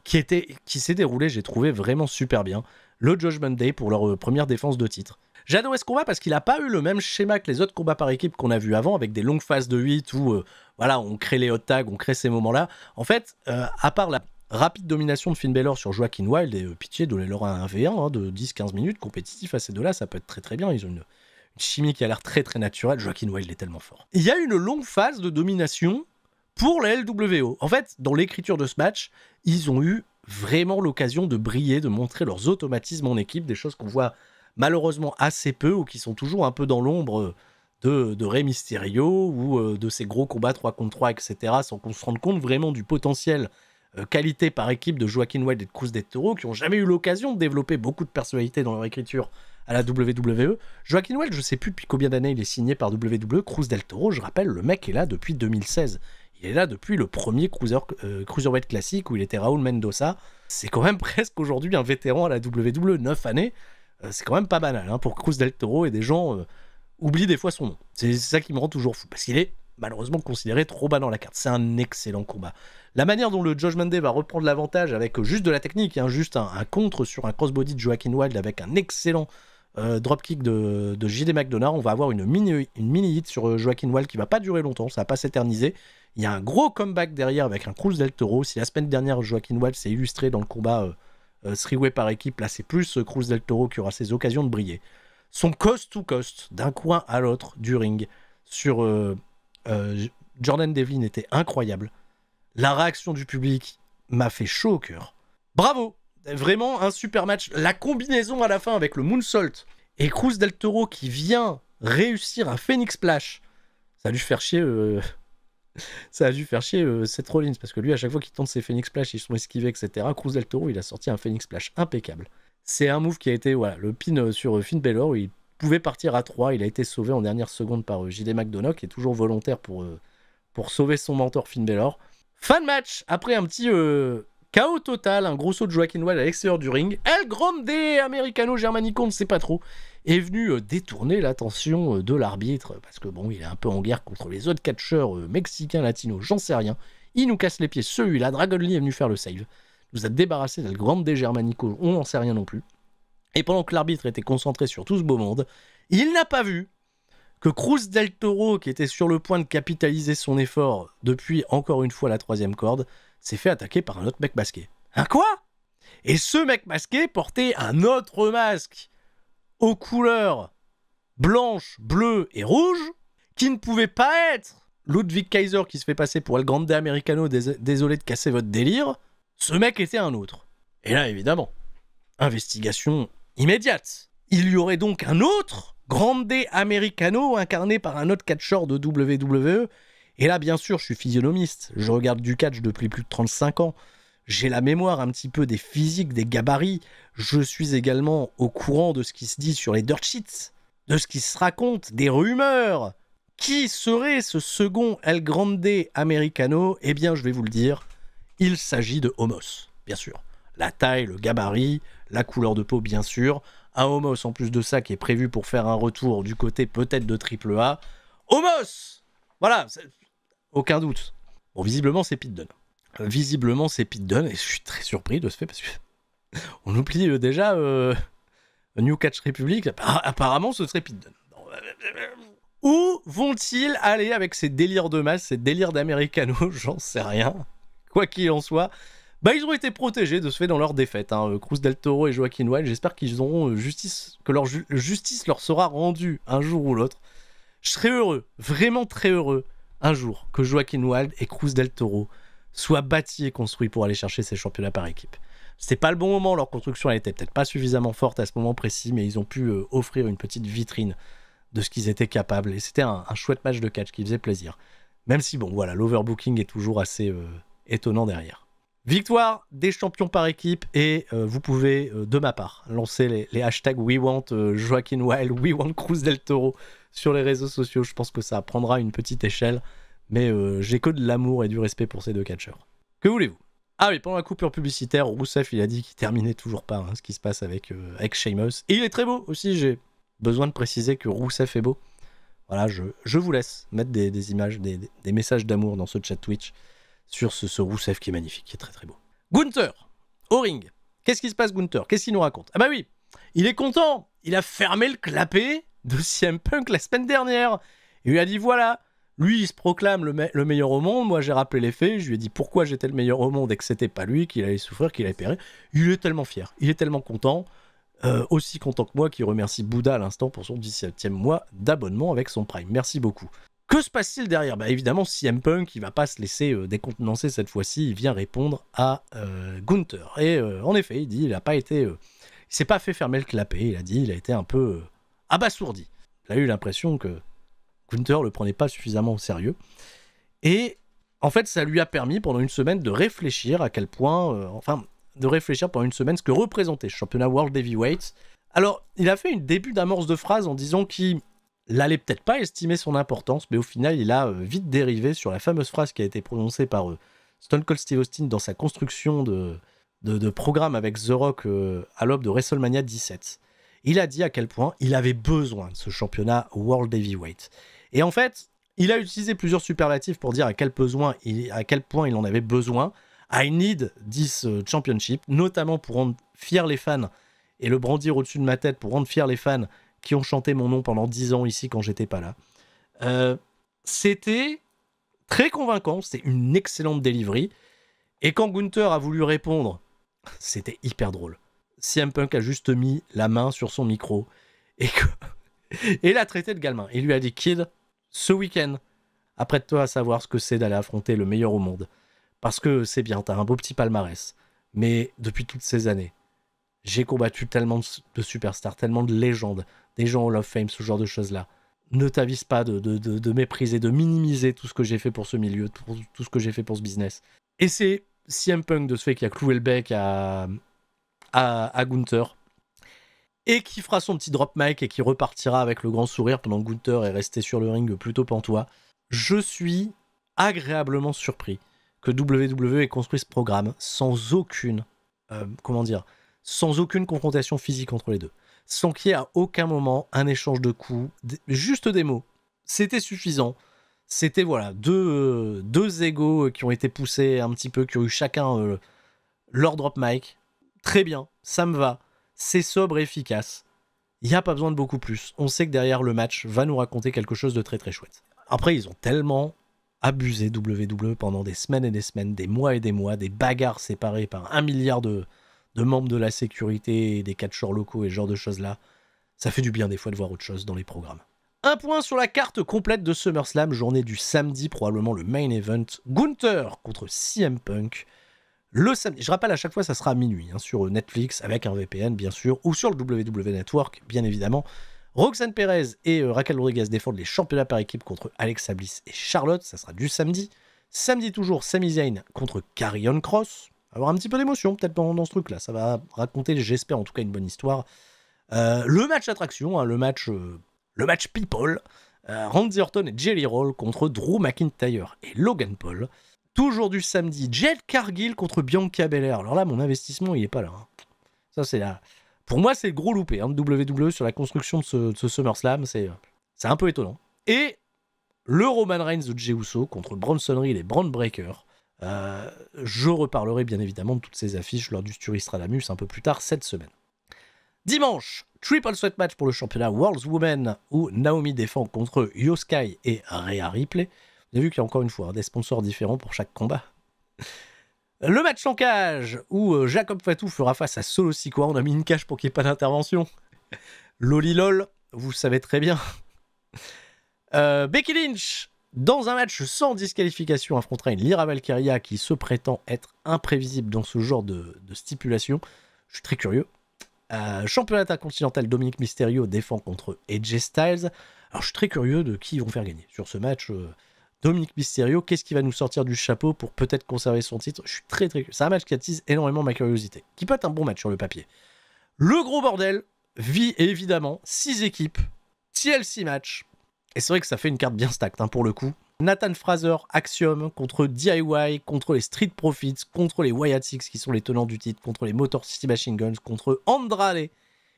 qui s'est déroulé, j'ai trouvé vraiment super bien. Le Judgment Day pour leur première défense de titre. J'ai adoré ce combat parce qu'il n'a pas eu le même schéma que les autres combats par équipe qu'on a vu avant, avec des longues phases de 8 où voilà, on crée les hot tags, on crée ces moments-là. En fait, à part la rapide domination de Finn Balor sur Joaquin Wilde, et pitié, donnez-leur un 1v1 de 10-15 minutes compétitif à ces deux-là, ça peut être très très bien. Ils ont une chimie qui a l'air très très naturelle. Joaquin Wilde est tellement fort. Il y a une longue phase de domination pour la LWO. En fait, dans l'écriture de ce match, ils ont eu vraiment l'occasion de briller, de montrer leurs automatismes en équipe, des choses qu'on voit malheureusement assez peu ou qui sont toujours un peu dans l'ombre de Rey Mysterio ou de ces gros combats 3 contre 3, etc., sans qu'on se rende compte vraiment du potentiel qualité par équipe de Joaquin Wilde et de Cruz del Toro, qui n'ont jamais eu l'occasion de développer beaucoup de personnalité dans leur écriture à la WWE. Joaquin Wilde, je ne sais plus depuis combien d'années il est signé par WWE. Cruz del Toro, je rappelle, le mec est là depuis 2016. Il est là depuis le premier Cruiserweight classique où il était Raúl Mendoza. C'est quand même presque aujourd'hui un vétéran à la WWE, 9 années. C'est quand même pas banal hein, pour Cruz del Toro, et des gens oublient des fois son nom. C'est ça qui me rend toujours fou, parce qu'il est malheureusement considéré trop bas dans la carte. C'est un excellent combat. La manière dont le Judgment Day va reprendre l'avantage avec juste de la technique, hein, juste un contre sur un crossbody de Joaquin Wilde avec un excellent dropkick de JD McDonough. On va avoir une mini hit sur Joaquin Wilde qui va pas durer longtemps, ça va pas s'éterniser. Il y a un gros comeback derrière avec un Cruz del Toro. Si la semaine dernière Joaquin Wilde s'est illustré dans le combat 3-way par équipe, là c'est plus Cruz del Toro qui aura ses occasions de briller. Son coast to coast d'un coin à l'autre du ring sur Jordan Devlin était incroyable. La réaction du public m'a fait chaud au cœur. Bravo! Vraiment un super match. La combinaison à la fin avec le moonsault et Cruz del Toro qui vient réussir un Phoenix Splash, ça a dû faire chier Seth Rollins, parce que lui à chaque fois qu'il tente ses Phoenix Splash ils sont esquivés, etc. Cruz del Toro il a sorti un Phoenix Splash impeccable. C'est un move qui a été le pin sur Finn Balor, où il pouvait partir à 3, il a été sauvé en dernière seconde par JD McDonough, qui est toujours volontaire pour sauver son mentor Finn Balor. Fin de match, après un petit chaos total, un gros saut de Joaquin Wilde à l'extérieur du ring, El Grande Americano Germanico, on ne sait pas trop, est venu détourner l'attention de l'arbitre, parce que bon, il est un peu en guerre contre les autres catcheurs mexicains, latinos, j'en sais rien. Il nous casse les pieds, celui-là, Dragon Lee est venu faire le save. Nous a débarrassé d'El Grande Germanico, on n'en sait rien non plus. Et pendant que l'arbitre était concentré sur tout ce beau monde, il n'a pas vu que Cruz del Toro, qui était sur le point de capitaliser son effort depuis encore une fois la 3e corde, s'est fait attaquer par un autre mec masqué. Un quoi? Et ce mec masqué portait un autre masque aux couleurs blanche, bleu et rouge, qui ne pouvait pas être Ludwig Kaiser qui se fait passer pour El Grande Americano, désolé de casser votre délire. Ce mec était un autre. Et là, évidemment, investigation immédiate. Il y aurait donc un autre Grande Americano incarné par un autre catcheur de WWE. Et là, bien sûr, je suis physionomiste. Je regarde du catch depuis plus de 35 ans. J'ai la mémoire un petit peu des physiques, des gabarits. Je suis également au courant de ce qui se dit sur les dirt sheets, de ce qui se raconte, des rumeurs. Qui serait ce second El Grande Americano? Eh bien, je vais vous le dire. Il s'agit de Omos, bien sûr. La taille, le gabarit, la couleur de peau, bien sûr. Un Omos, en plus de ça, qui est prévu pour faire un retour du côté peut-être de AAA. Omos! Voilà, aucun doute. Bon, visiblement, c'est Pete Dunne. Visiblement, c'est Pete Dunne, et je suis très surpris de ce fait, parce que on oublie déjà New Catch Republic. Apparemment, ce serait Pete Dunne. Où vont-ils aller avec ces délires de masse, ces délires d'Americano? J'en sais rien. Quoi qu'il en soit, ils ont été protégés de ce fait dans leur défaite. Cruz del Toro et Joaquin Wilde, j'espère qu'ils auront justice, que leur justice leur sera rendue un jour ou l'autre. Je serais heureux, vraiment très heureux, un jour, que Joaquin Wilde et Cruz del Toro soient bâtis et construits pour aller chercher ces championnats par équipe. C'était pas le bon moment, leur construction elle était peut-être pas suffisamment forte à ce moment précis, mais ils ont pu offrir une petite vitrine de ce qu'ils étaient capables, et c'était un chouette match de catch qui faisait plaisir. Même si, bon, voilà, l'overbooking est toujours assez étonnant derrière. Victoire des champions par équipe et vous pouvez, de ma part, lancer les hashtags We Want Joaquin Wild, We Want Cruz del Toro sur les réseaux sociaux. Je pense que ça prendra une petite échelle, mais j'ai que de l'amour et du respect pour ces deux catcheurs. Que voulez-vous? Ah oui, pendant la coupure publicitaire, Rousseff, il a dit qu'il terminait toujours pas ce qui se passe avec Sheamus. Et il est très beau aussi, j'ai besoin de préciser que Rousseff est beau. Voilà, je vous laisse mettre des images, des messages d'amour dans ce chat Twitch sur ce Rousseff qui est magnifique, qui est très très beau. Gunther, au ring. Qu'est-ce qui se passe, Gunther? Qu'est-ce qu'il nous raconte? Ah bah oui, il est content. Il a fermé le clapet de CM Punk la semaine dernière. Il lui a dit voilà, lui il se proclame le meilleur au monde. Moi j'ai rappelé les faits, je lui ai dit pourquoi j'étais le meilleur au monde et que c'était pas lui, qu'il allait souffrir, qu'il allait périr. Il est tellement fier, il est tellement content. Aussi content que moi qui remercie Bouddha à l'instant pour son 17e mois d'abonnement avec son Prime. Merci beaucoup. Que se passe-t-il derrière? Bah évidemment, CM Punk, il va pas se laisser décontenancer cette fois-ci, il vient répondre à Gunther. Et en effet, il dit, il s'est pas fait fermer le clapet, il a dit, il a été un peu abasourdi. Il a eu l'impression que Gunther le prenait pas suffisamment au sérieux. Et en fait, ça lui a permis pendant une semaine de réfléchir à quel point, de réfléchir pendant une semaine ce que représentait ce championnat World Heavyweight. Alors, il a fait une début d'amorce de phrase en disant qu'il n'allait peut-être pas estimer son importance, mais au final, il a vite dérivé sur la fameuse phrase qui a été prononcée par Stone Cold Steve Austin dans sa construction de programme avec The Rock à l'aube de WrestleMania 17. Il a dit à quel point il avait besoin de ce championnat World Heavyweight. Et en fait, il a utilisé plusieurs superlatifs pour dire à quel point il en avait besoin. I need this championship, notamment pour rendre fiers les fans et le brandir au-dessus de ma tête pour rendre fiers les fans qui ont chanté mon nom pendant 10 ans ici quand j'étais pas là. C'était très convaincant, c'était une excellente delivery. Et quand Gunther a voulu répondre, c'était hyper drôle. CM Punk a juste mis la main sur son micro et l'a traité de galmin. Il lui a dit « Kid, ce week-end, apprête-toi à savoir ce que c'est d'aller affronter le meilleur au monde. Parce que c'est bien, t'as un beau petit palmarès. Mais depuis toutes ces années, j'ai combattu tellement de superstars, tellement de légendes, des gens au Hall of Fame, ce genre de choses-là. Ne t'avise pas de mépriser, de minimiser tout ce que j'ai fait pour ce milieu, tout ce que j'ai fait pour ce business. » Et c'est CM Punk de ce fait qui a cloué le bec à Gunther et qui fera son petit drop mic et qui repartira avec le grand sourire pendant que Gunther est resté sur le ring plutôt pantois. Je suis agréablement surpris que WWE ait construit ce programme sans aucune confrontation physique entre les deux. Sans qu'il y ait à aucun moment un échange de coups, juste des mots. C'était suffisant. C'était voilà deux égos qui ont été poussés un petit peu, qui ont eu chacun leur drop mic. Très bien, ça me va. C'est sobre et efficace. Il n'y a pas besoin de beaucoup plus. On sait que derrière le match va nous raconter quelque chose de très très chouette. Après, ils ont tellement abusé WWE pendant des semaines et des semaines, des mois et des mois, des bagarres séparées par 1 milliard de membres de la sécurité, des catcheurs locaux et ce genre de choses-là. Ça fait du bien des fois de voir autre chose dans les programmes. Un point sur la carte complète de SummerSlam, journée du samedi, probablement le main event. Gunther contre CM Punk. Le samedi, je rappelle à chaque fois, ça sera à minuit, sur Netflix, avec un VPN bien sûr, ou sur le WWE Network, bien évidemment. Roxanne Perez et Raquel Rodriguez défendent les championnats par équipe contre Alexa Bliss et Charlotte, ça sera du samedi. Samedi toujours, Sami Zayn contre Karrion Kross. Avoir un petit peu d'émotion peut-être dans ce truc-là, ça va raconter, j'espère en tout cas, une bonne histoire. Le match attraction, le match people, Randy Orton et Jelly Roll contre Drew McIntyre et Logan Paul. Toujours du samedi, Jade Cargill contre Bianca Belair. Alors là, mon investissement, il est pas là. Ça, c'est là. Pour moi, c'est le gros loupé de WWE sur la construction de ce SummerSlam. C'est un peu étonnant. Et le Roman Reigns de Jey Uso contre Bronson Reed et Braun Breaker. Je reparlerai bien évidemment de toutes ces affiches lors du Sturistradamus un peu plus tard cette semaine. Dimanche, Triple Threat Match pour le championnat World's Women où Naomi défend contre Io Sky et Rhea Ripley. Vous avez vu qu'il y a encore une fois des sponsors différents pour chaque combat. Le match en cage où Jacob Fatu fera face à Solo Sikoa. On a mis une cage pour qu'il n'y ait pas d'intervention. Lolilol, vous savez très bien. Becky Lynch, dans un match sans disqualification, affrontera une Lyra Valkyria qui se prétend être imprévisible dans ce genre de stipulation. Je suis très curieux. Championnat intercontinental, Dominic Mysterio défend contre AJ Styles. Alors je suis très curieux de qui ils vont faire gagner sur ce match. Dominic Mysterio, qu'est-ce qui va nous sortir du chapeau pour peut-être conserver son titre? Je suis très très... C'est un match qui attise énormément ma curiosité, qui peut être un bon match sur le papier. Le gros bordel vit évidemment 6 équipes, TLC match, et c'est vrai que ça fait une carte bien stacked pour le coup. Nathan Fraser, Axiom, contre DIY, contre les Street Profits, contre les Wyatt Six qui sont les tenants du titre, contre les Motor City Machine Guns, contre Andrade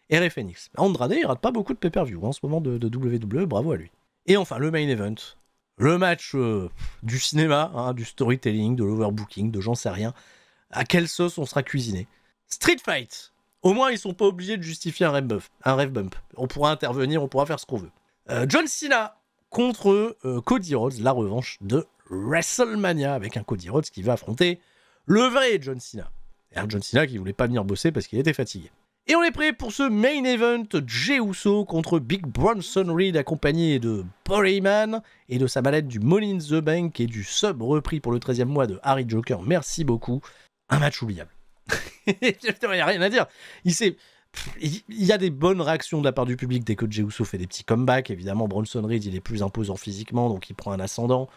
et Rey Fenix. Andrade, il rate pas beaucoup de pay-per-view en ce moment de WWE, bravo à lui. Et enfin, le main event, le match du cinéma, du storytelling, de l'overbooking, de j'en sais rien. À quelle sauce on sera cuisiné? Street Fight. Au moins, ils sont pas obligés de justifier un ref bump. On pourra intervenir, on pourra faire ce qu'on veut. John Cena contre Cody Rhodes, la revanche de WrestleMania, avec un Cody Rhodes qui va affronter le vrai John Cena. Et un John Cena qui voulait pas venir bosser parce qu'il était fatigué. Et on est prêt pour ce main event, Jey Uso contre Big Bronson Reed, accompagné de Paul Heyman et de sa mallette du Money in the Bank et du sub repris pour le 13e mois de Harry Joker. Merci beaucoup. Un match oubliable. Il n'y a rien à dire. Il y a des bonnes réactions de la part du public dès que Jey Uso fait des petits comebacks. Évidemment, Bronson Reed, il est plus imposant physiquement, donc il prend un ascendant.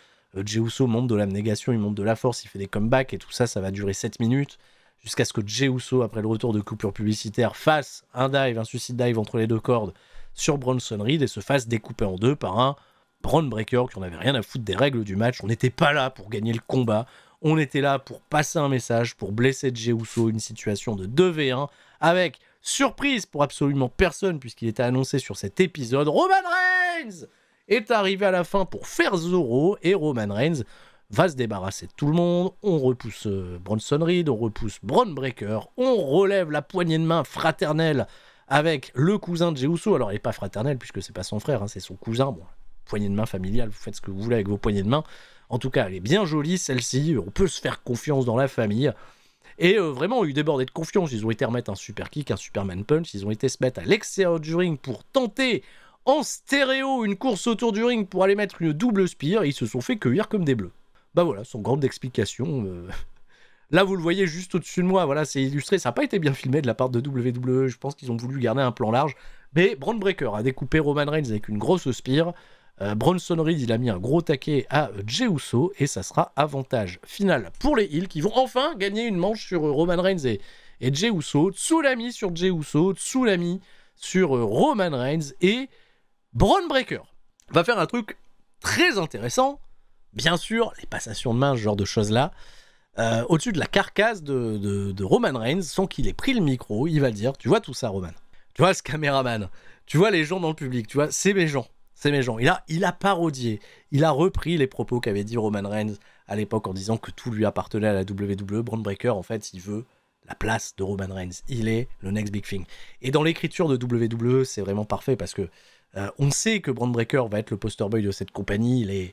Jey Uso monte de l'abnégation, il monte de la force, il fait des comebacks, et tout ça, ça va durer 7 minutes, jusqu'à ce que Jey Uso, après le retour de coupure publicitaire, fasse un dive, un suicide dive entre les deux cordes sur Bronson Reed, et se fasse découper en deux par un Braun Breaker, qui en avait rien à foutre des règles du match. On n'était pas là pour gagner le combat, on était là pour passer un message, pour blesser Jey Uso, une situation de 2v1, avec... surprise pour absolument personne, puisqu'il était annoncé sur cet épisode, Roman Reigns est arrivé à la fin pour faire Zoro, et Roman Reigns va se débarrasser de tout le monde. On repousse Bronson Reed, on repousse Braun Breaker, on relève la poignée de main fraternelle avec le cousin de Jey Uso. Alors elle n'est pas fraternelle puisque c'est pas son frère, c'est son cousin. Bon, poignée de main familiale, vous faites ce que vous voulez avec vos poignées de main. En tout cas, elle est bien jolie celle-ci, on peut se faire confiance dans la famille. Et vraiment, ils débordé de confiance. Ils ont été remettre un super kick, un Superman punch. Ils ont été se mettre à l'extérieur du ring pour tenter en stéréo une course autour du ring pour aller mettre une double spear. Et ils se sont fait cueillir comme des bleus. Bah voilà, sans grande explication. Là, vous le voyez juste au-dessus de moi. Voilà, c'est illustré. Ça n'a pas été bien filmé de la part de WWE. Je pense qu'ils ont voulu garder un plan large. Mais Braun Breaker a découpé Roman Reigns avec une grosse spear. Bronson Reed, il a mis un gros taquet à Jey Uso et ça sera avantage final pour les Heels qui vont enfin gagner une manche sur Roman Reigns et Jey Uso. Tsunami sur Jey Uso, Tsunami sur Roman Reigns et Braun Breaker va faire un truc très intéressant. Bien sûr, les passations de main, ce genre de choses-là. Au-dessus de la carcasse de Roman Reigns, sans qu'il ait pris le micro, il va dire, tu vois tout ça Roman, tu vois ce caméraman, tu vois les gens dans le public, tu vois, c'est mes gens. C'est mes gens. Il a parodié, il a repris les propos qu'avait dit Roman Reigns à l'époque en disant que tout lui appartenait à la WWE. Braun Breaker, en fait, il veut la place de Roman Reigns. Il est le next big thing. Et dans l'écriture de WWE, c'est vraiment parfait parce que on sait que Braun Breaker va être le poster boy de cette compagnie. Il est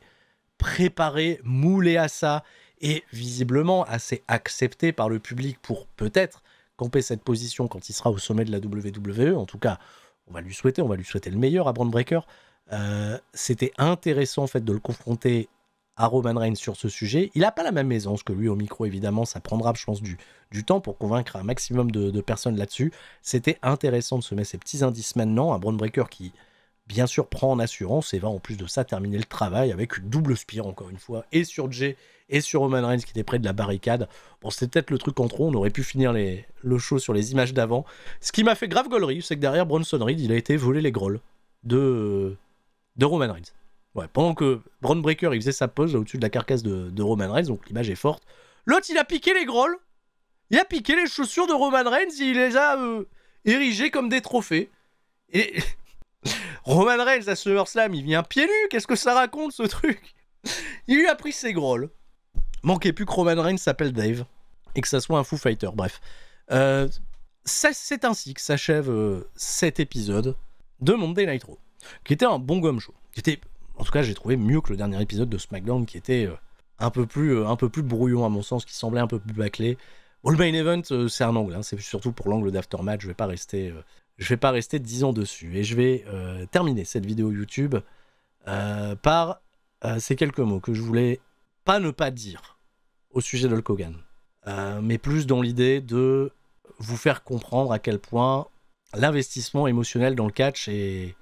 préparé, moulé à ça et visiblement assez accepté par le public pour peut-être camper cette position quand il sera au sommet de la WWE. En tout cas, on va lui souhaiter le meilleur à Braun Breaker. C'était intéressant en fait de le confronter à Roman Reigns sur ce sujet. Il n'a pas la même aisance que lui au micro, évidemment, ça prendra je pense du temps pour convaincre un maximum de personnes là-dessus. C'était intéressant de se mettre ces petits indices maintenant, un Braun Breaker qui bien sûr prend en assurance et va en plus de ça terminer le travail avec une double spear encore une fois, et sur Jey et sur Roman Reigns qui était près de la barricade. Bon, c'était peut-être le truc en trop, on aurait pu finir le show sur les images d'avant. Ce qui m'a fait grave gaulerie, c'est que derrière Bronson Reed, il a été volé les grolls de Roman Reigns. Ouais, pendant que Braun Breaker il faisait sa pose là, au-dessus de la carcasse de Roman Reigns, donc l'image est forte. L'autre il a piqué les grolls, il a piqué les chaussures de Roman Reigns, il les a érigés comme des trophées. Et Roman Reigns à SummerSlam, il vient pieds nus, qu'est-ce que ça raconte ce truc? Il lui a pris ses grolls. Manquait plus que Roman Reigns s'appelle Dave et que ça soit un Foo Fighter, bref. C'est ainsi que s'achève cet épisode de Monday Night Raw, qui était un bon gomme show. Qui était, en tout cas, j'ai trouvé mieux que le dernier épisode de SmackDown, qui était un peu plus brouillon à mon sens, qui semblait un peu plus bâclé. Bon, le main event, c'est un angle, c'est surtout pour l'angle d'aftermatch. Je vais pas rester 10 ans dessus. Et je vais terminer cette vidéo YouTube par ces quelques mots que je voulais ne pas dire au sujet de Hulk Hogan, mais plus dans l'idée de vous faire comprendre à quel point l'investissement émotionnel dans le catch est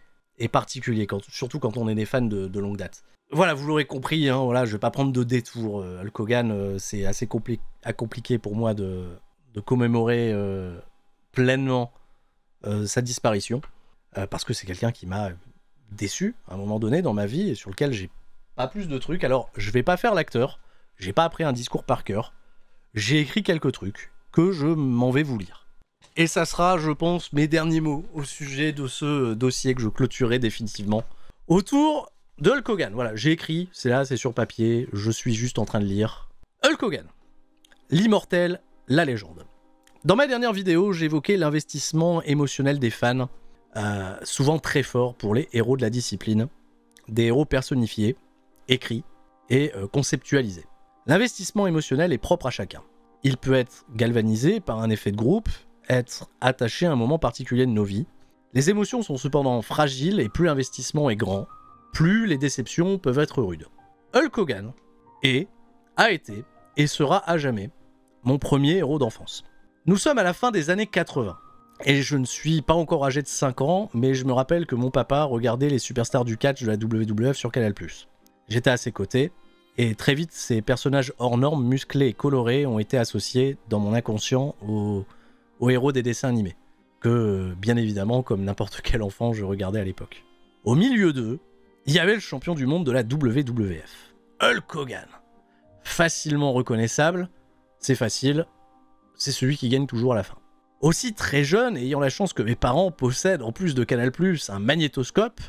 particulier, surtout quand on est des fans de longue date. Voilà, vous l'aurez compris, hein, voilà, je vais pas prendre de détour. Hulk Hogan, c'est assez compliqué pour moi de commémorer pleinement sa disparition, parce que c'est quelqu'un qui m'a déçu à un moment donné dans ma vie et sur lequel j'ai pas plus de trucs. Alors, je vais pas faire l'acteur, j'ai pas appris un discours par cœur, j'ai écrit quelques trucs que je m'en vais vous lire. Et ça sera, je pense, mes derniers mots au sujet de ce dossier que je clôturerai définitivement autour de Hulk Hogan. Voilà, j'ai écrit, c'est là, c'est sur papier, je suis juste en train de lire. Hulk Hogan, l'immortel, la légende. Dans ma dernière vidéo, j'évoquais l'investissement émotionnel des fans, souvent très fort pour les héros de la discipline, des héros personnifiés, écrits et conceptualisés. L'investissement émotionnel est propre à chacun. Il peut être galvanisé par un effet de groupe, être attaché à un moment particulier de nos vies. Les émotions sont cependant fragiles et plus l'investissement est grand, plus les déceptions peuvent être rudes. Hulk Hogan a été et sera à jamais mon premier héros d'enfance. Nous sommes à la fin des années 80 et je ne suis pas encore âgé de 5 ans, mais je me rappelle que mon papa regardait les superstars du catch de la WWF sur Canal+. J'étais à ses côtés et très vite ces personnages hors normes, musclés et colorés ont été associés dans mon inconscient aux héros des dessins animés, que bien évidemment, comme n'importe quel enfant, je regardais à l'époque. Au milieu d'eux, il y avait le champion du monde de la WWF, Hulk Hogan. Facilement reconnaissable, c'est facile, c'est celui qui gagne toujours à la fin. Aussi très jeune, et ayant la chance que mes parents possèdent en plus de Canal+, un magnétoscope,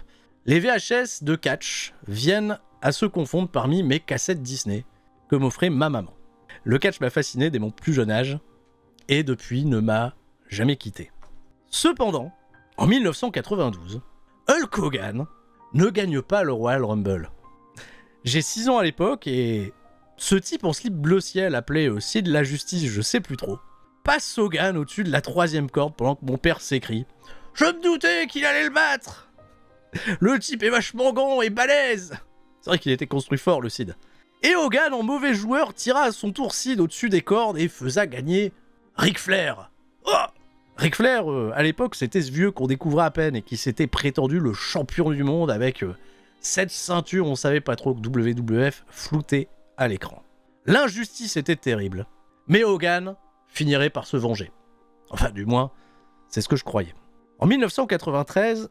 les VHS de catch viennent à se confondre parmi mes cassettes Disney que m'offrait ma maman. Le catch m'a fasciné dès mon plus jeune âge, et depuis ne m'a jamais quitté. Cependant, en 1992, Hulk Hogan ne gagne pas le Royal Rumble. J'ai 6 ans à l'époque et ce type en slip bleu ciel appelé Sid la Justice, je sais plus trop, passe Hogan au-dessus de la 3e corde pendant que mon père s'écrie « Je me doutais qu'il allait le battre ! Le type est vachement grand et balèze !» C'est vrai qu'il était construit fort le Sid. Et Hogan, en mauvais joueur, tira à son tour Sid au-dessus des cordes et faisait gagner Ric Flair. Oh, Ric Flair, à l'époque, c'était ce vieux qu'on découvrait à peine et qui s'était prétendu le champion du monde avec 7 ceintures, on savait pas trop que WWF floutait à l'écran. L'injustice était terrible, mais Hogan finirait par se venger. Enfin, du moins, c'est ce que je croyais. En 1993,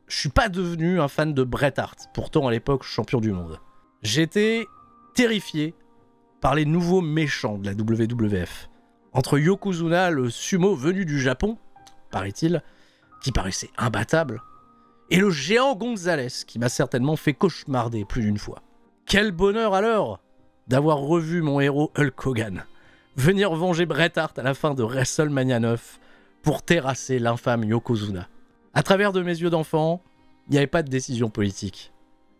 je suis pas devenu un fan de Bret Hart, pourtant à l'époque champion du monde. J'étais terrifié par les nouveaux méchants de la WWF. Entre Yokozuna, le sumo venu du Japon, paraît-il, qui paraissait imbattable, et le géant Gonzalez, qui m'a certainement fait cauchemarder plus d'une fois. Quel bonheur alors d'avoir revu mon héros Hulk Hogan venir venger Bret Hart à la fin de WrestleMania 9 pour terrasser l'infâme Yokozuna. À travers de mes yeux d'enfant, il n'y avait pas de décision politique,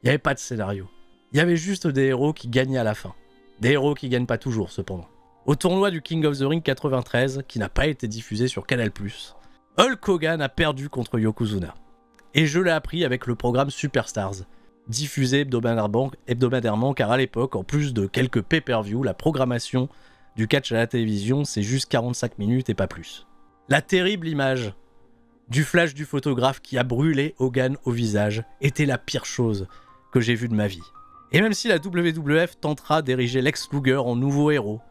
il n'y avait pas de scénario. Il y avait juste des héros qui gagnaient à la fin. Des héros qui gagnent pas toujours cependant. Au tournoi du King of the Ring 93, qui n'a pas été diffusé sur Canal+, Hulk Hogan a perdu contre Yokozuna. Et je l'ai appris avec le programme Superstars, diffusé hebdomadairement car à l'époque, en plus de quelques pay-per-view, la programmation du catch à la télévision, c'est juste 45 minutes et pas plus. La terrible image du flash du photographe qui a brûlé Hogan au visage était la pire chose que j'ai vue de ma vie. Et même si la WWF tentera d'ériger Lex Luger en nouveau héros,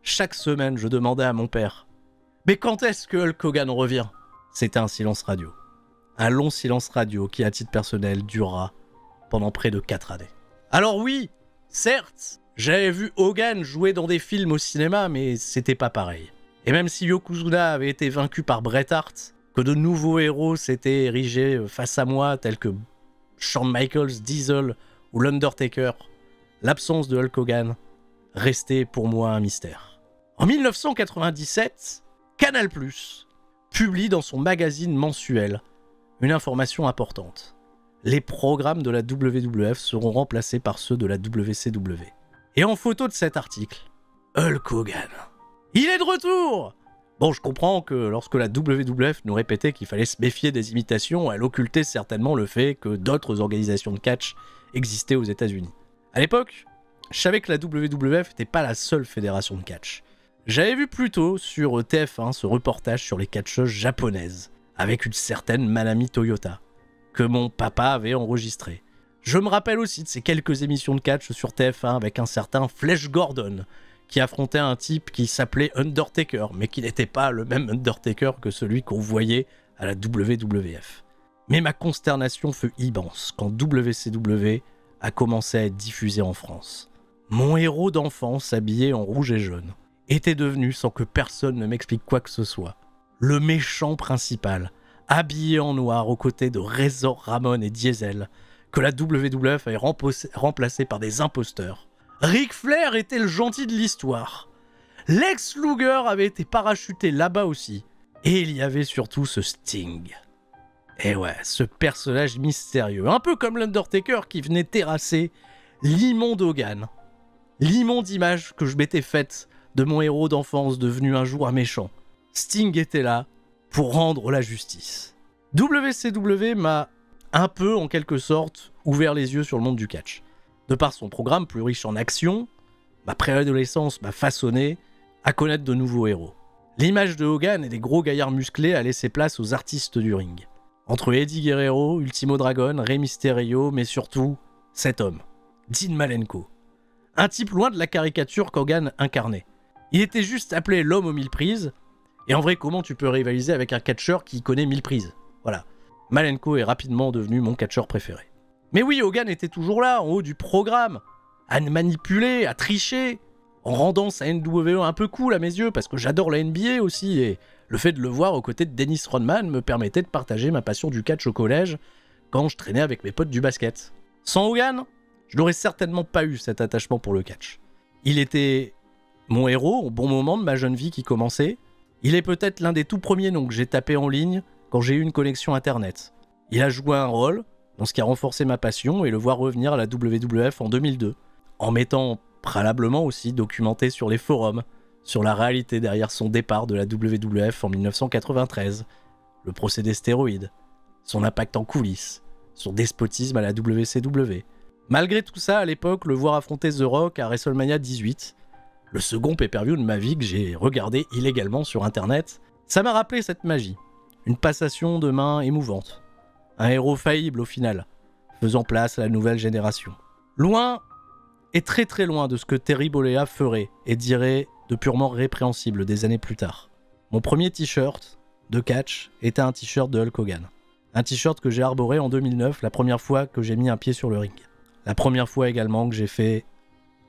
chaque semaine je demandais à mon père « Mais quand est-ce que Hulk Hogan revient ?» C'était un silence radio. Un long silence radio qui, à titre personnel, durera pendant près de 4 années. Alors oui, certes, j'avais vu Hogan jouer dans des films au cinéma, mais c'était pas pareil. Et même si Yokozuna avait été vaincu par Bret Hart, que de nouveaux héros s'étaient érigés face à moi, tels que Shawn Michaels, Diesel ou l'Undertaker, l'absence de Hulk Hogan restait pour moi un mystère. En 1997, Canal+ publie dans son magazine mensuel une information importante. Les programmes de la WWF seront remplacés par ceux de la WCW. Et en photo de cet article, Hulk Hogan. Il est de retour! Bon, je comprends que lorsque la WWF nous répétait qu'il fallait se méfier des imitations, elle occultait certainement le fait que d'autres organisations de catch existaient aux États-Unis. À l'époque, je savais que la WWF n'était pas la seule fédération de catch. J'avais vu plus tôt sur TF1 ce reportage sur les catcheuses japonaises, avec une certaine Manami Toyota, que mon papa avait enregistré. Je me rappelle aussi de ces quelques émissions de catch sur TF1 avec un certain Flash Gordon, qui affrontait un type qui s'appelait Undertaker, mais qui n'était pas le même Undertaker que celui qu'on voyait à la WWF. Mais ma consternation fut immense quand WCW a commencé à être diffusé en France. Mon héros d'enfance, habillé en rouge et jaune, était devenu, sans que personne ne m'explique quoi que ce soit, le méchant principal, habillé en noir aux côtés de Razor Ramon et Diesel, que la WWF avait remplacé par des imposteurs. Ric Flair était le gentil de l'histoire. Lex Luger avait été parachuté là-bas aussi. Et il y avait surtout ce Sting. Et ouais, ce personnage mystérieux, un peu comme l'Undertaker qui venait terrasser l'immonde Hogan. L'immonde image que je m'étais faite de mon héros d'enfance devenu un jour un méchant. Sting était là pour rendre la justice. WCW m'a un peu, en quelque sorte, ouvert les yeux sur le monde du catch. De par son programme plus riche en action, ma préadolescence m'a façonné à connaître de nouveaux héros. L'image de Hogan et des gros gaillards musclés a laissé place aux artistes du ring. Entre Eddie Guerrero, Ultimo Dragon, Rey Mysterio, mais surtout, cet homme, Dean Malenko. Un type loin de la caricature qu'Hogan incarnait. Il était juste appelé l'homme aux 1000 prises, et en vrai, comment tu peux rivaliser avec un catcheur qui connaît 1000 prises? Voilà. Malenko est rapidement devenu mon catcheur préféré. Mais oui, Hogan était toujours là, en haut du programme, à manipuler, à tricher, en rendant sa NWO un peu cool à mes yeux, parce que j'adore la NBA aussi, et le fait de le voir aux côtés de Dennis Rodman me permettait de partager ma passion du catch au collège, quand je traînais avec mes potes du basket. Sans Hogan, je n'aurais certainement pas eu cet attachement pour le catch. Il était mon héros au bon moment de ma jeune vie qui commençait. Il est peut-être l'un des tout premiers noms que j'ai tapé en ligne quand j'ai eu une connexion internet. Il a joué un rôle dans ce qui a renforcé ma passion et le voir revenir à la WWF en 2002, en m'étant préalablement aussi documenté sur les forums, sur la réalité derrière son départ de la WWF en 1993, le procédé stéroïde, son impact en coulisses, son despotisme à la WCW. Malgré tout ça, à l'époque, le voir affronter The Rock à WrestleMania 18, le second pay-per-view de ma vie que j'ai regardé illégalement sur internet, ça m'a rappelé cette magie. Une passation de main émouvante. Un héros faillible au final, faisant place à la nouvelle génération. Loin, et très très loin de ce que Terry Bollea ferait et dirait de purement répréhensible des années plus tard. Mon premier t-shirt de catch était un t-shirt de Hulk Hogan. Un t-shirt que j'ai arboré en 2009, la première fois que j'ai mis un pied sur le ring. La première fois également que j'ai fait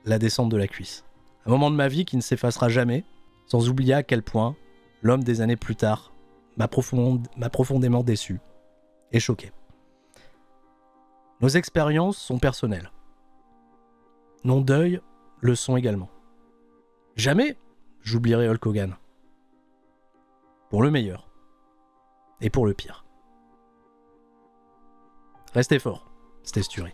la descente de la cuisse. Un moment de ma vie qui ne s'effacera jamais, sans oublier à quel point l'homme des années plus tard m'a profondément déçu et choqué. Nos expériences sont personnelles. Nos deuils le sont également. Jamais j'oublierai Hulk Hogan. Pour le meilleur et pour le pire. Restez forts, c'était Sturi.